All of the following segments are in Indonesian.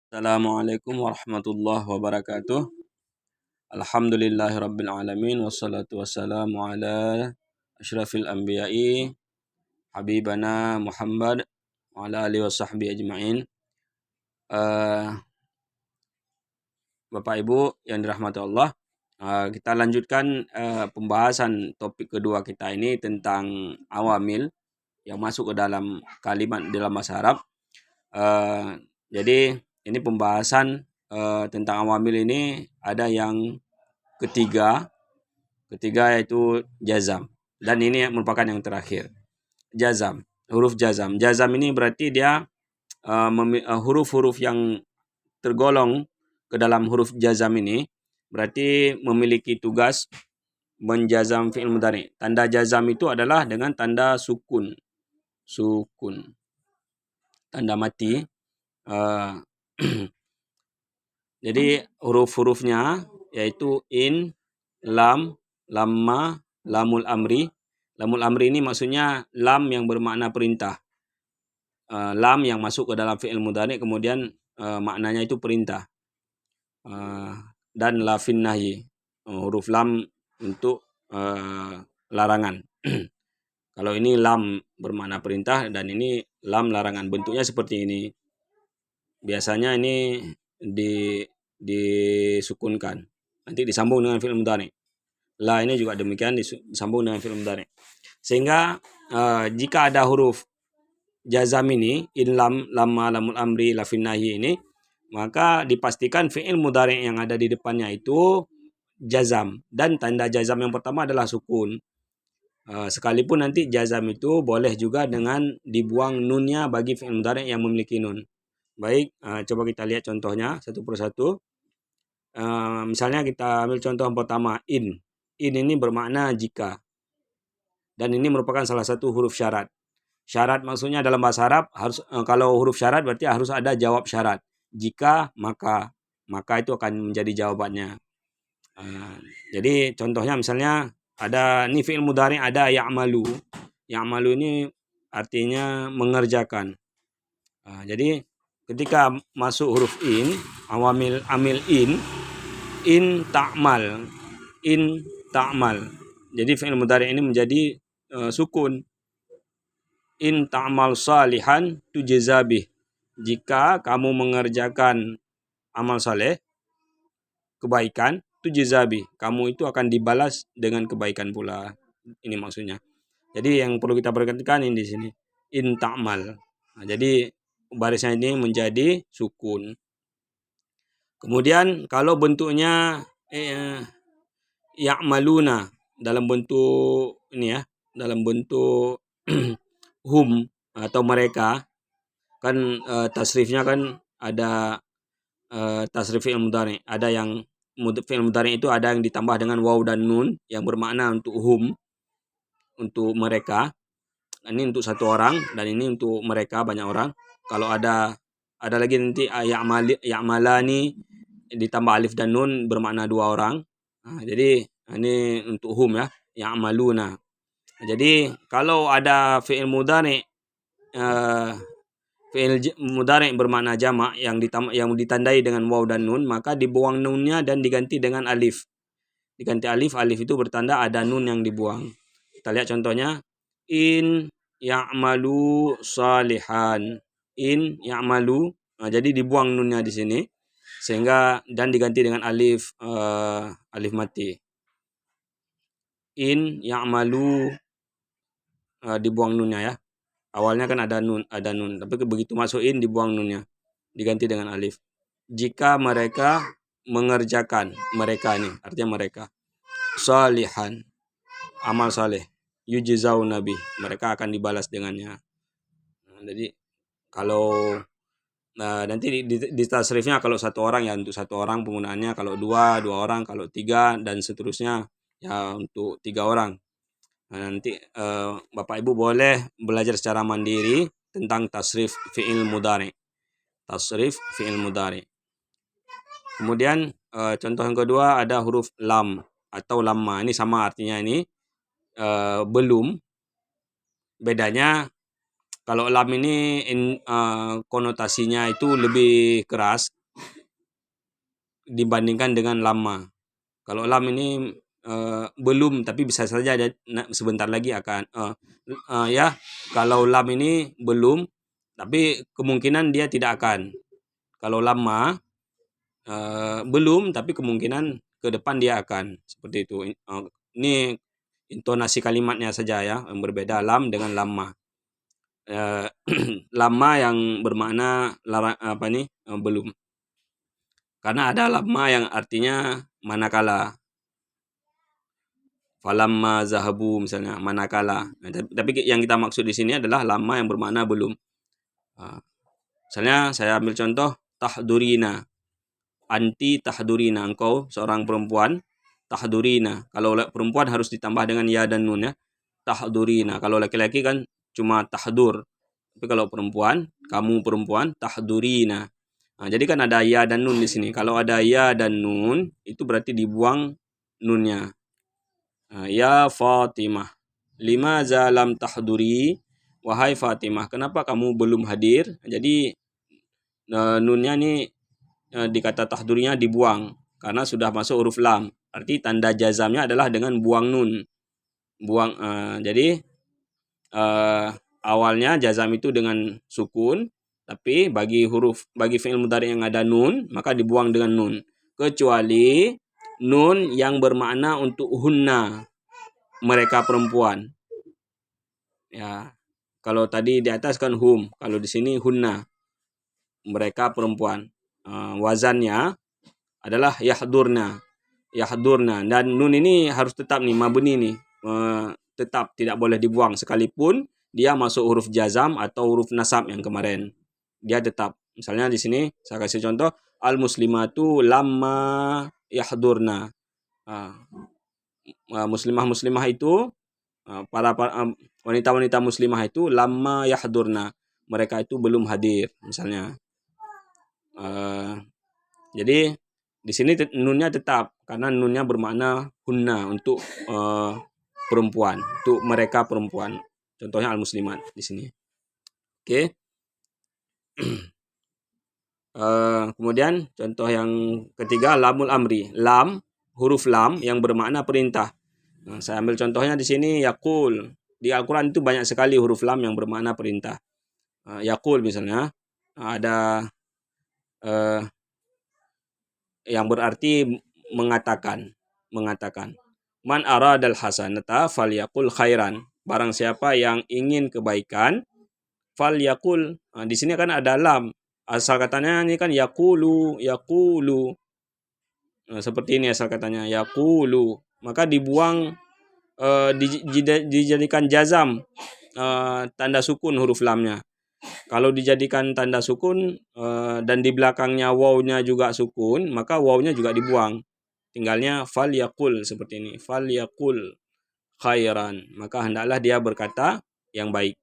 Assalamualaikum warahmatullahi wabarakatuh. Alhamdulillahirabbil alamin wassalatu wassalamu ala asyrafil anbiya'i habibana Muhammad wa ala alihi washabbihi ajmain. Bapak Ibu yang dirahmati Allah, kita lanjutkan pembahasan topik kedua kita ini tentang awamil yang masuk ke dalam kalimat dalam bahasa Arab. Jadi ini pembahasan tentang awamil ini ada yang ketiga yaitu jazam, dan ini merupakan yang terakhir. Jazam, huruf jazam. Jazam ini berarti dia huruf-huruf yang tergolong ke dalam huruf jazam ini berarti memiliki tugas menjazam fi'il mudhari. Tanda jazam itu adalah dengan tanda sukun, tanda mati. Jadi huruf-hurufnya yaitu in, lam, lamma, lamul amri. Lamul amri ini maksudnya lam yang bermakna perintah. Lam yang masuk ke dalam fi'il mudhari kemudian maknanya itu perintah. Dan lafin nahyi, huruf lam untuk larangan. Kalau ini lam bermakna perintah dan ini lam larangan. Bentuknya seperti ini. Biasanya ini disukunkan. Nanti disambung dengan fi'il mudhari. La ini juga demikian disambung dengan fi'il mudhari. Sehingga jika ada huruf jazam ini, in, lam, lamma, lamul amri, lafin nahyi ini, maka dipastikan fi'il mudhari yang ada di depannya itu jazam. Dan tanda jazam yang pertama adalah sukun. Sekalipun nanti jazam itu boleh juga dengan dibuang nunnya bagi fi'il mudhari yang memiliki nun. Baik, coba kita lihat contohnya satu persatu. Misalnya kita ambil contoh yang pertama, in. In ini bermakna jika. Dan ini merupakan salah satu huruf syarat. Syarat maksudnya dalam bahasa Arab harus kalau huruf syarat berarti harus ada jawab syarat. Jika, maka itu akan menjadi jawabannya. Jadi contohnya misalnya ada ini fi'il mudhari ada ya'malu. Ya'malu ini artinya mengerjakan. Jadi ketika masuk huruf in, amil in ta'mal. Jadi fi'il mudhari ini menjadi sukun. In ta'mal salihan tujzabih. Jika kamu mengerjakan amal saleh, kebaikan, tujzabih. Kamu itu akan dibalas dengan kebaikan pula. Ini maksudnya. Jadi yang perlu kita perhatikan ini di sini. In ta'mal. Jadi barisnya ini menjadi sukun. Kemudian kalau bentuknya ya'maluna dalam bentuk ini ya, dalam bentuk hum atau mereka kan tasrifnya kan ada tasrif fi'il mudhari. Ada yang fi'il mudhari itu ada yang ditambah dengan waw dan nun yang bermakna untuk hum, untuk mereka. Ini untuk satu orang dan ini untuk mereka banyak orang. Kalau ada lagi nanti ya'malani ditambah alif dan nun bermakna dua orang. Jadi ini untuk hum ya, ya'maluna. Jadi kalau ada fi'il mudhari bermakna jamak yang ditandai dengan waw dan nun, maka dibuang nunnya dan diganti dengan alif. Diganti alif itu bertanda ada nun yang dibuang. Kita lihat contohnya. In ya'malu salihan. In ya'malu. Jadi dibuang nunnya di sini sehingga dan diganti dengan alif mati. In ya'malu dibuang nunnya ya. Awalnya kan ada nun, tapi begitu masuk in dibuang nunnya, diganti dengan alif. Jika mereka mengerjakan, mereka ini artinya mereka salihan, amal saleh, yujzau nabi, mereka akan dibalas dengannya. Jadi kalau nanti di tasrifnya kalau satu orang ya untuk satu orang penggunaannya, kalau dua orang, kalau tiga dan seterusnya ya untuk tiga orang. Nanti Bapak Ibu boleh belajar secara mandiri tentang tasrif fi'il mudhari. Kemudian contoh yang kedua ada huruf lam atau lamma. Ini sama artinya ini belum. Bedanya kalau lam ini konotasinya itu lebih keras dibandingkan dengan lama. Kalau lam ini belum, tapi bisa saja sebentar lagi akan ya. Kalau lam ini belum, tapi kemungkinan dia tidak akan. Kalau lama belum, tapi kemungkinan ke depan dia akan, seperti itu. Ini intonasi kalimatnya saja ya yang berbeda, lam dengan lama. Lama yang bermakna belum. Karena ada lama yang artinya manakala. Falamma zahabu misalnya, manakala. Tapi yang kita maksud di sini adalah lama yang bermakna belum. Misalnya saya ambil contoh tahdurina. Anti tahdurina, engkau seorang perempuan. Tahdurina. Kalau perempuan harus ditambah dengan ya dan nun ya. Tahdurina. Kalau laki-laki kan cuma tahdur. Tapi kalau perempuan, kamu perempuan, tahdurina. Jadi kan ada ya dan nun di sini. Kalau ada ya dan nun, itu berarti dibuang nunnya. Ya Fatimah, limaza lam tahduri, wahai Fatimah, kenapa kamu belum hadir? Jadi nunnya ini di kata tahdurinya dibuang karena sudah masuk huruf lam. Arti tanda jazamnya adalah dengan buang nun. Jadi awalnya jazam itu dengan sukun, tapi bagi fi'il mudhari yang ada nun, maka dibuang dengan nun. Kecuali nun yang bermakna untuk hunna, mereka perempuan. Ya. Kalau tadi di atas kan hum, kalau di sini hunna, mereka perempuan. Wazannya adalah yahdurna. Yahdurna, dan nun ini harus tetap nih, mabni nih. Tetap tidak boleh dibuang sekalipun dia masuk huruf jazam atau huruf nasab yang kemarin. Dia tetap. Misalnya di sini saya kasih contoh, al muslimatu lamma yahdurna. Muslimah itu para wanita-wanita muslimah itu lamma yahdurna, mereka itu belum hadir misalnya. Jadi di sini nunnya tetap karena nunnya bermakna hunna, untuk perempuan, untuk mereka perempuan. Contohnya al muslimat di sini. Oke. Kemudian contoh yang ketiga, lamul amri. Lam, huruf lam yang bermakna perintah. Saya ambil contohnya di sini, yaqul. Di Al-Quran itu banyak sekali huruf lam yang bermakna perintah. Yaqul misalnya ada yang berarti mengatakan. Man aradal hasanata falyaqul khairan. Barang siapa yang ingin kebaikan, falyaqul. Di sini kan ada lam. Asal katanya ini kan yaqulu. Seperti ini asal katanya, yaqulu. Maka dibuang, dijadikan jazam, tanda sukun huruf lamnya. Kalau dijadikan tanda sukun dan di belakangnya wawnya juga sukun, maka wawnya juga dibuang. Tinggalnya falyaqul seperti ini. Falyaqul khairan. Maka hendaklah dia berkata yang baik.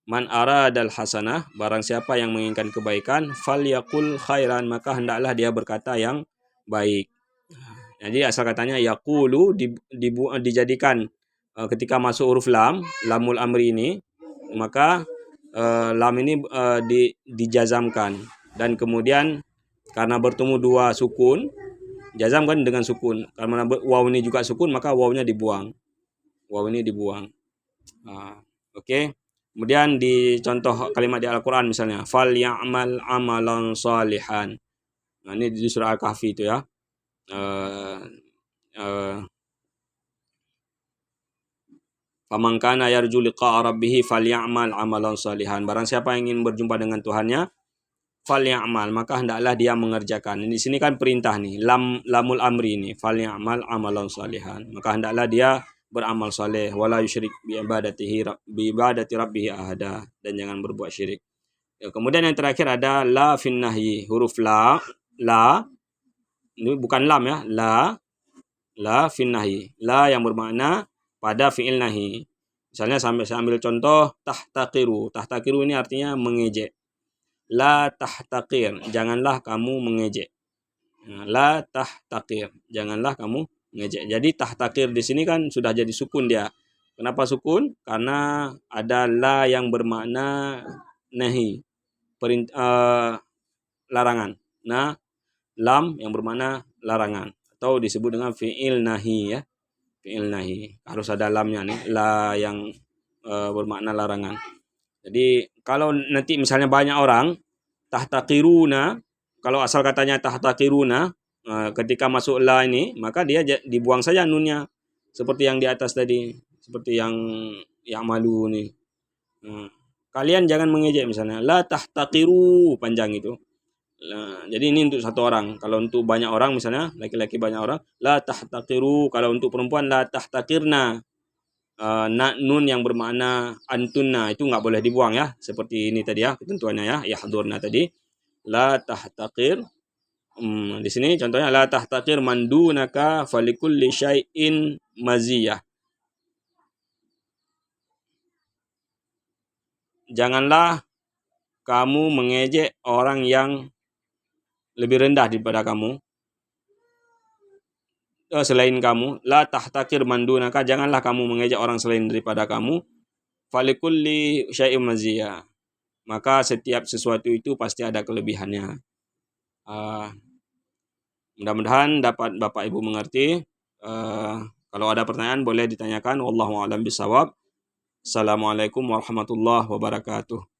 Man aradal hasanah, barang siapa yang menginginkan kebaikan, falyaqul khairan, maka hendaklah dia berkata yang baik. Jadi asal katanya yaqulu dijadikan ketika masuk huruf lam, lamul amri ini, maka lam ini dijazamkan, dan kemudian karena bertemu dua sukun, jazam kan dengan sukun. Karena waw ini juga sukun, maka wawnya dibuang. Waw ini dibuang. Oke. Kemudian di contoh kalimat di Al-Quran misalnya, fal ya'mal amalan salihan. Nah, ini di surah Al-Kahfi itu ya. Faman kana yarju liqa'a rabbih falyamal amalan salihan. Barang siapa yang ingin berjumpa dengan Tuhannya, falyamal, maka hendaklah dia mengerjakan. Di sini kan perintah nih, lamul amri ini, falyamal amalan salihan. Maka hendaklah dia beramal saleh, wala yusyrik bi ibadati rabbih ahada, dan jangan berbuat syirik. Kemudian yang terakhir ada la fin nahyi, huruf la ini bukan lam ya, la fin nahyi, la yang bermakna pada fi'il nahi. Misalnya saya ambil contoh tahtaqiru. Tahtaqiru ini artinya mengejek. La tahtaqir, janganlah kamu mengejek. La tahtaqir, janganlah kamu mengejek. Jadi tahtaqir di sini kan sudah jadi sukun dia. Kenapa sukun? Karena ada la yang bermakna nahi, larangan. Nah, lam yang bermakna larangan atau disebut dengan fi'il nahi ya. Fi'il nahi. Harus ada lamnya nih, la yang bermakna larangan. Jadi kalau nanti misalnya banyak orang tahtaqiruna, kalau asal katanya tahtaqiruna, ketika masuk la ini maka dia dibuang saja nunnya seperti yang di atas tadi, seperti yang malu nih. Kalian jangan mengejek misalnya la tahtaqiru, panjang itu. Nah, jadi ini untuk satu orang. Kalau untuk banyak orang misalnya laki-laki banyak orang la tahtaqiru. Kalau untuk perempuan la tahtaqirna. Nun yang bermakna antunna itu nggak boleh dibuang ya. Seperti ini tadi ya ketentuannya ya. Yahdurna tadi la tahtaqir. Di sini contohnya la tahtaqir mandunaka falikulli syai'in maziyah. Janganlah kamu mengejek orang yang lebih rendah daripada kamu, selain kamu. La tahtakir mandunaka, janganlah kamu mengejek orang selain daripada kamu. Falikulli syai'in maziyah. Maka setiap sesuatu itu pasti ada kelebihannya. Mudah-mudahan dapat Bapak Ibu mengerti. Kalau ada pertanyaan boleh ditanyakan. Wallahu a'lam bishawab. Assalamualaikum warahmatullahi wabarakatuh.